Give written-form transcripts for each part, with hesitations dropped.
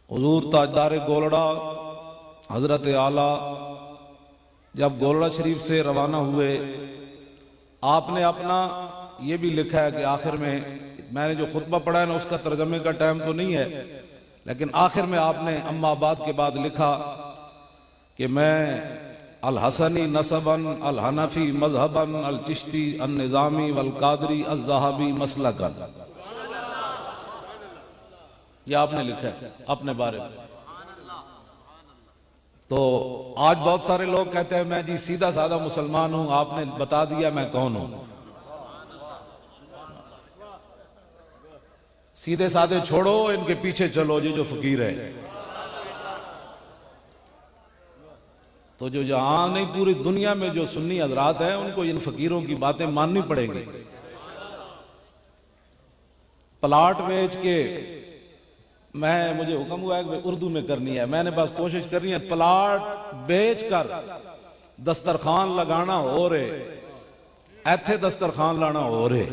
हुजूर ताजदार गोलड़ा हजरत आला जब गोलड़ा शरीफ से रवाना हुए, आपने अपना ये भी लिखा है कि आखिर में, मैंने जो खुतबा पढ़ा है ना उसका तर्जमे का टाइम तो नहीं है, लेकिन आखिर में आपने अम्मा बात के बाद लिखा कि मैं अल हसनी नसबन अल हनफी मजहबन अल चिश्ती अल निज़ामी वल कादरी अल ज़हाबी मसलकन। ये आपने लिखा है अपने बारे में। तो आज बहुत सारे लोग कहते हैं मैं जी सीधा साधा मुसलमान हूं, आपने बता दिया मैं कौन हूं। सीधे साधे छोड़ो, इनके पीछे चलो, ये जो फकीर है। तो जो जहां नहीं पूरी दुनिया में जो सुन्नी हजरात हैं उनको इन फकीरों की बातें माननी पड़ेंगी। प्लाट बेच के मुझे हुक्म हुआ है कि उर्दू में करनी है, मैंने बस कोशिश करनी है। प्लाट बेचकर दस्तरखान लगाना हो रे, ऐथे दस्तरखान लाना हो रे।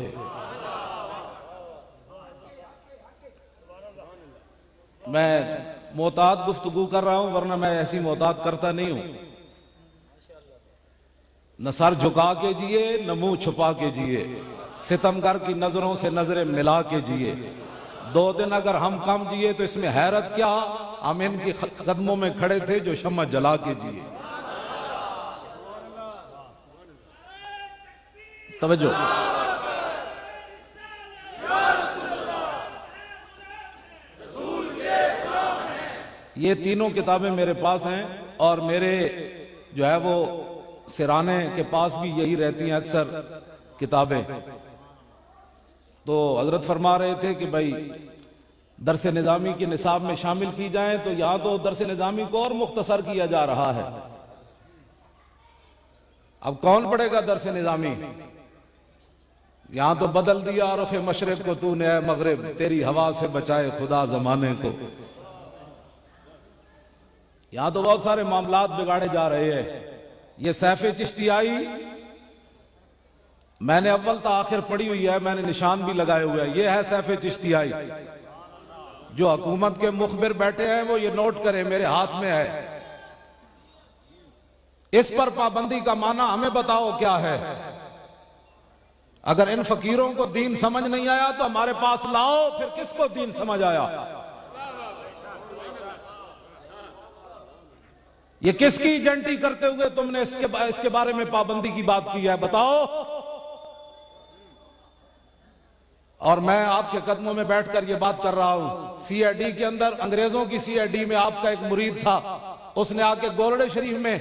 मैं मोहतात गुफ्तगू कर रहा हूं, वरना मैं ऐसी मोहतात करता नहीं हूं। न सर झुका के जिए न मुंह छुपा के जिए, सितमगर की नजरों से नजरें मिला के जिए। 2 दिन अगर हम कम जिए तो इसमें हैरत क्या, हम इनके कदमों में खड़े थे जो शम्मा जला के जिए। तवज्जो। ये तीनों किताबें मेरे पास हैं और मेरे जो है वो सिराने के पास भी यही रहती हैं अक्सर किताबें। तो हजरत फरमा रहे थे कि भाई दरस निज़ामी के निसाब में शामिल की जाए, तो यहां तो दरस निज़ामी को और मुख्तसर किया जा रहा है। अब कौन पढ़ेगा दरस निज़ामी? यहां तो बदल दिया रुख मशरिक को तूने ऐ मगरिब, तेरी हवा से बचाए खुदा जमाने को। यहां तो बहुत सारे मामलात बिगाड़े जा रहे हैं। ये सैफे चिश्ती आई, मैंने अव्वल तो आखिर पढ़ी हुई है, मैंने निशान भी लगाए हुए हैं। ये है सैफे चिश्ती आई। जो हुकूमत के मुखबिर बैठे हैं वो ये नोट करें, मेरे हाथ में है। इस पर पाबंदी का माना हमें बताओ क्या है। अगर इन फकीरों को दीन समझ नहीं आया तो हमारे पास लाओ, फिर किसको दीन समझ आया? ये किसकी एजेंटी करते हुए तुमने इसके बारे में पाबंदी की बात की है, बताओ। और मैं आपके कदमों में बैठकर ये बात कर रहा हूं। सीआईडी के अंदर, अंग्रेजों की सीआईडी में आपका एक मुरीद था, उसने आके गोलड़े शरीफ में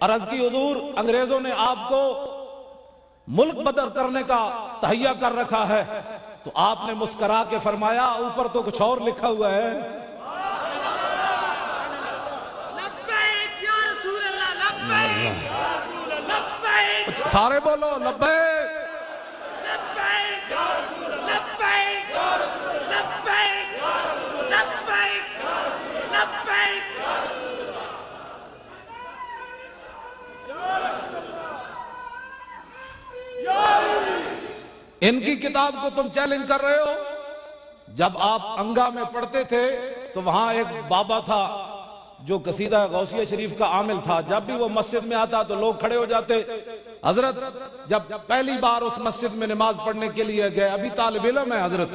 अर्ज की, हुजूर अंग्रेजों ने आपको मुल्क बदल करने का तहैया कर रखा है। तो आपने मुस्करा के फरमाया, ऊपर तो कुछ और लिखा हुआ है। सारे बोलो लब्बैक। इनकी किताब को तुम चैलेंज कर रहे हो। जब आप अंगा में पढ़ते थे तो वहां एक बाबा था जो कसीदा गौसिया शरीफ का आमिल था। जब भी वो मस्जिद में आता तो लोग खड़े हो जाते। हजरत जब पहली बार उस मस्जिद में नमाज पढ़ने के लिए गए, अभी तालिब इल्म है हजरत,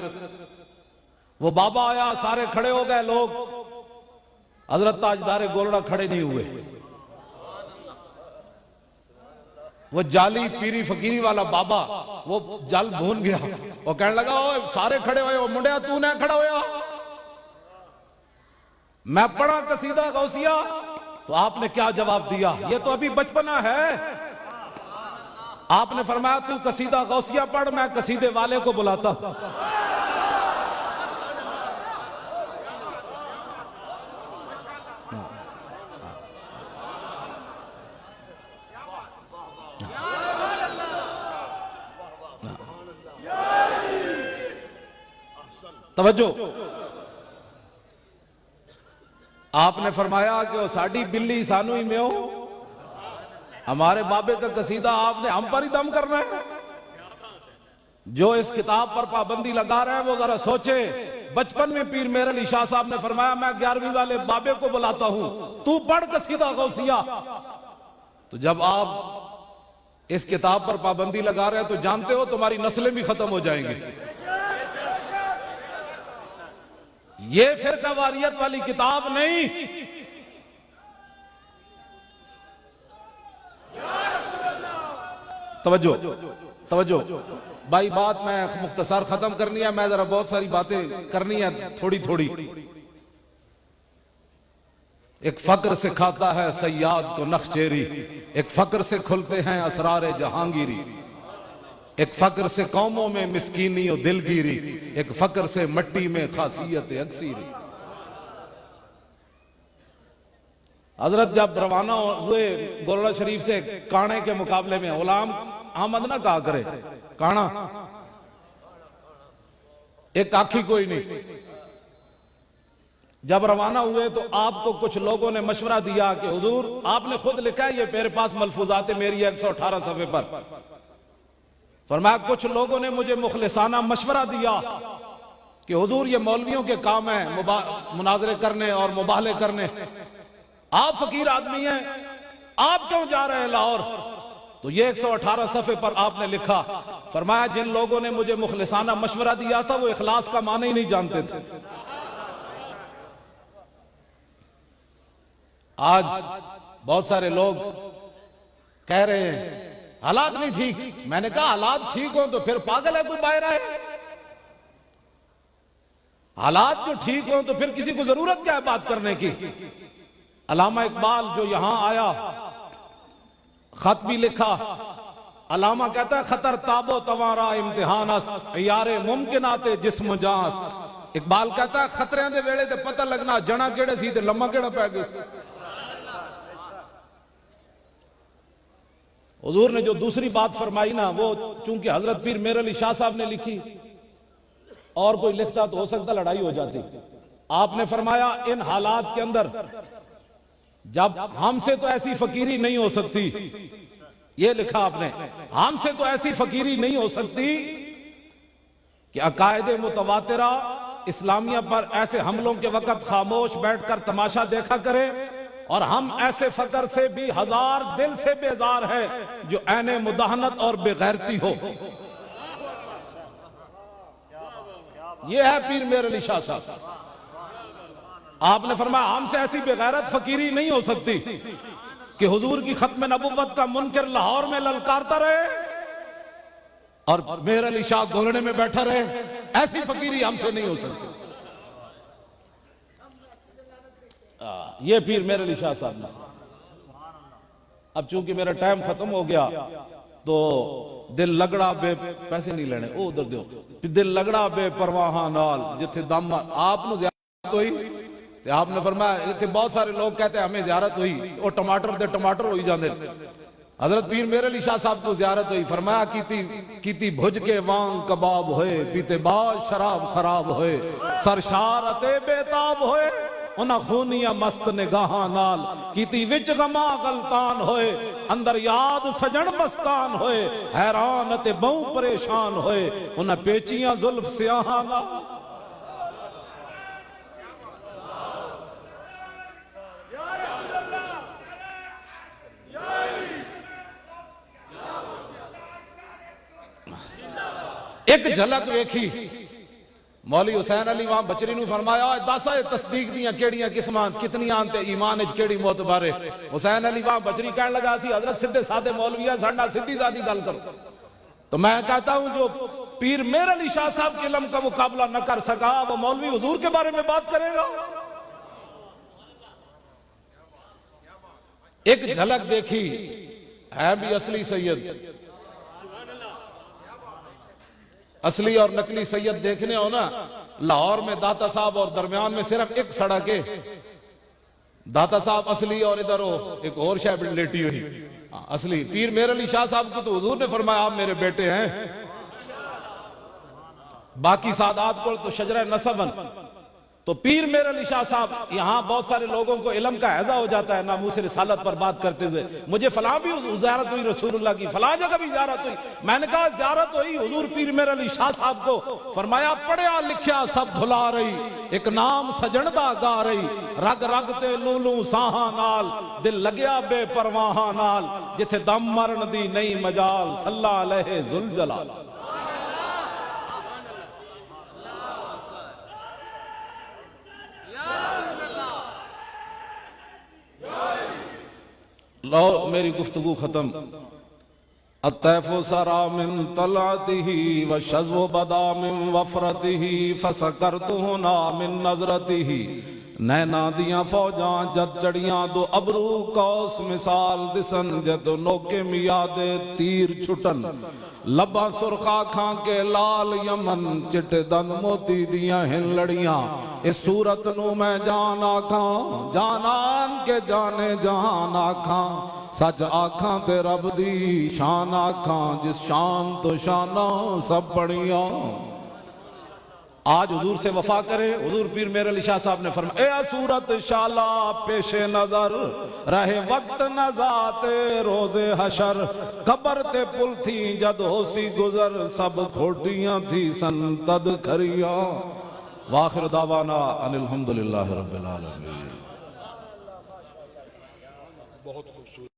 वो बाबा आया, सारे खड़े हो गए लोग। हजरत ताजदार गोलड़ा खड़े नहीं हुए। वो जाली पीरी फकीरी वाला बाबा वो जल भून गया। वो कहने लगा, ओ सारे खड़े हुए, मुंडिया तू ना खड़ा होया, मैं पढ़ा कसीदा गौसिया। तो आपने क्या जवाब दिया? ये तो अभी बचपना है। आपने फरमाया तू कसीदा गौसिया पढ़, मैं कसीदे वाले को बुलाता। तवज्जो। आपने फरमाया कि वो साड़ी बिल्ली सानू ही में हो, हमारे बाबे का कसीदा आपने हम पर ही दम करना है। जो इस किताब पर पाबंदी लगा रहे हैं वो जरा सोचे, बचपन में पीर मेर अली शाह साहब ने फरमाया, मैं 11वीं वाले बाबे को बुलाता हूं, तू पढ़ कसीदा गौसिया। तो जब आप इस किताब पर पाबंदी लगा रहे हैं तो जानते हो तुम्हारी नस्लें भी खत्म हो जाएंगी। ये फिरका वारियत वाली किताब नहीं, तवज्जो तवज्जो भाई, बात मैं मुख्तसर खत्म करनी है, मैं जरा बहुत सारी बातें करनी है थोड़ी थोड़ी। एक फक्र से खाता है सयाद को नखचेरी, एक फक्र से खुलते हैं असरारे जहांगीरी, एक फक्र से कौमों में मिस्कीनी और दिलगिरी, एक फक्र से मट्टी में खासियत अक्सीरी। हजरत जब रवाना हुए गोलड़ा शरीफ से काणे के मुकाबले में, गुलाम अहमद ना कहा करे काना, एक आखी कोई नहीं। जब रवाना हुए तो आपको कुछ लोगों ने मशवरा दिया कि हुजूर, आपने खुद लिखा है, ये मेरे पास मलफूजात मेरी 118 सफ़े पर, फरमाया कुछ लोगों ने मुझे मुखलिसाना मशवरा दिया कि हुजूर ये मौलवियों के काम है मुनाजरे करने और मुबाहले करने, आप फकीर आदमी हैं, आप क्यों जा रहे हैं लाहौर? तो ये 118 सफ़े पर आपने लिखा, फरमाया जिन लोगों ने मुझे मुखलिसाना मशवरा दिया था वो इखलास का माने ही नहीं जानते थे। आज बहुत सारे लोग कह रहे हैं हालात नहीं ठीक। मैंने कहा हालात ठीक हो तो फिर पागल है कोई बाहर है? हालात जो ठीक हो तो फिर किसी को जरूरत क्या है बात करने की? अल्लामा इकबाल जो यहां आया, खत भी लिखा, अल्लामा कहता है खतर ताबो तवारा इम्तिहान यारे मुमकिनाते जिस्म जास। इकबाल कहता है खतरे दे वेले ते पता लगना जना केड़े सी ते लम्मा केड़ा पै गया। हुजूर ने जो दूसरी बात फरमाई ना, वो चूंकि हजरत पीर मेर अली शाह साहब ने लिखी, और कोई लिखता तो हो सकता लड़ाई हो जाती। आपने फरमाया इन हालात के अंदर जब हमसे तो ऐसी फकीरी नहीं हो सकती, ये लिखा आपने, हमसे तो ऐसी फकीरी नहीं हो सकती कि अकायदे मुतवातिरा इस्लामिया पर ऐसे हमलों के वक्त खामोश बैठकर तमाशा देखा करे, और हम ऐसे फकर से भी हजार दिल से बेजार है जो ऐने मुदाहनत और बेगैरती हो। ये है पीर मेर अली शाह साहब। आपने फरमाया हमसे ऐसी बेगैरत फकीरी नहीं हो सकती कि हुजूर की खत्म नबुव्वत का मुनकर लाहौर में ललकारता रहे और मेर अली शाह गोलड़े में बैठा रहे। ऐसी फकीरी हमसे नहीं हो सकती। ये पीर मेर अली शाह साहब ने। अब चूंकि मेरा टाइम खत्म हो गया तो दिल लगड़ा बे पैसे नहीं लेने, ओ उधर दो, दिल लगड़ा बे परवाह नाल जिथे दम आपनु ज़ियारत हुई ते आपने फरमाया इतने बहुत सारे लोग कहते हैं हमें ज़ियारत हुई, वो टमाटर दे टमाटर हो ही जाते। हजरत पीर मेर अली शाह साहब को ज़ियारत हुई, फरमाया कीती भुज के वांग कबाब होए, पीते बाद शराब खराब होए, सरशारते बेताब होए, उन्हां खूनिया मस्त निगाहां नाल कीती विच गमा गलतान होए, अंदर याद सजन मस्तान होए, हैरान ते बहु परेशान होए, उन्हां पेचियां जुल्फ सियाहां नाल। एक झलक वेखी मौली हुसैन अली वहां बचरी नु फरमाया दस तस्दीक दियां केड़ियां किस्मां कितनियां ते ईमान विच केड़ी मोतबार है। हुसैन अली वहां बचरी कहने लगा सी हजरत सीधे साधे मौलविया साडा सीधी सादी गल करो। तो मैं कहता हूं जो पीर मेर अली शाह साहब के इल्म का मुकाबला न कर सका वो मौलवी हुजूर के बारे में बात करेगा। एक झलक देखी है भी असली सैयद। असली और नकली सैयद देखने हो ना, लाहौर में दाता साहब और दरमियान में सिर्फ एक सड़क है, दाता साहब असली और इधर हो एक और शायद लेटी हुई असली। पीर मेर अली शाह साहब को तो हुजूर ने फरमाया आप मेरे बेटे हैं। बाकी सादात को तो शजरा नसबन तो पीर मेर अली शाह साहब, यहाँ बहुत सारे लोगों को इल्म का हैजा हो जाता है नामूस रिसालत पर बात करते हुए, मुझे फलां भी ज़ियारत हुई रसूलुल्लाह की, फलां जगह भी ज़ियारत हुई। मैंने कहा ज़ियारत हुई हुजूर पीर मेर अली शाह साहब को, फरमाया पढ़िया लिखिया सब भुला रही, एक नाम सजणदा गा रही, रग रग ते लूलू साहा नाल, दिल लग्या बेपरवाहा नाल, जिथे दम मरण दी नहीं मजाल, सल्ला अलैहि ज़ुल जलाल। लो मेरी गुफ्तगू खत्म। अतैफो सरा मिन तलातिही व शज़्व बदा मिन वफरतिही फसकरतुहु ना मिन नज़रतिही, नैना दियां फौजां जद चढ़ियां दो अबरू कौस मिसाल दिसन, जद नोके मियादे तीर छुटन, लबा सुरखा खां के लाल यमन, चिट्टे दंद मोती दियां हिन लड़ियां, इस सूरत नू मैं जान आखां, जानान के जाने जहान आखां, सच आखां ते रब दी शान आखां, जिस शान तो शाना सब बढ़िया। आज हुजूर से वफा करे। हुजूर पीर मेर अली शाह साहब ने फरमाया, ए सूरत शाला पेशे नजर, रहे वक्त नजाते रोजे हशर, कबर ते पुल थी जद होसी गुजर, सब खोटियां थी संतद खरिया। वाखिर दावाना अनिल हम्दुलिल्लाहि रब्बिल आलमीन। बहुत खूबसूरत।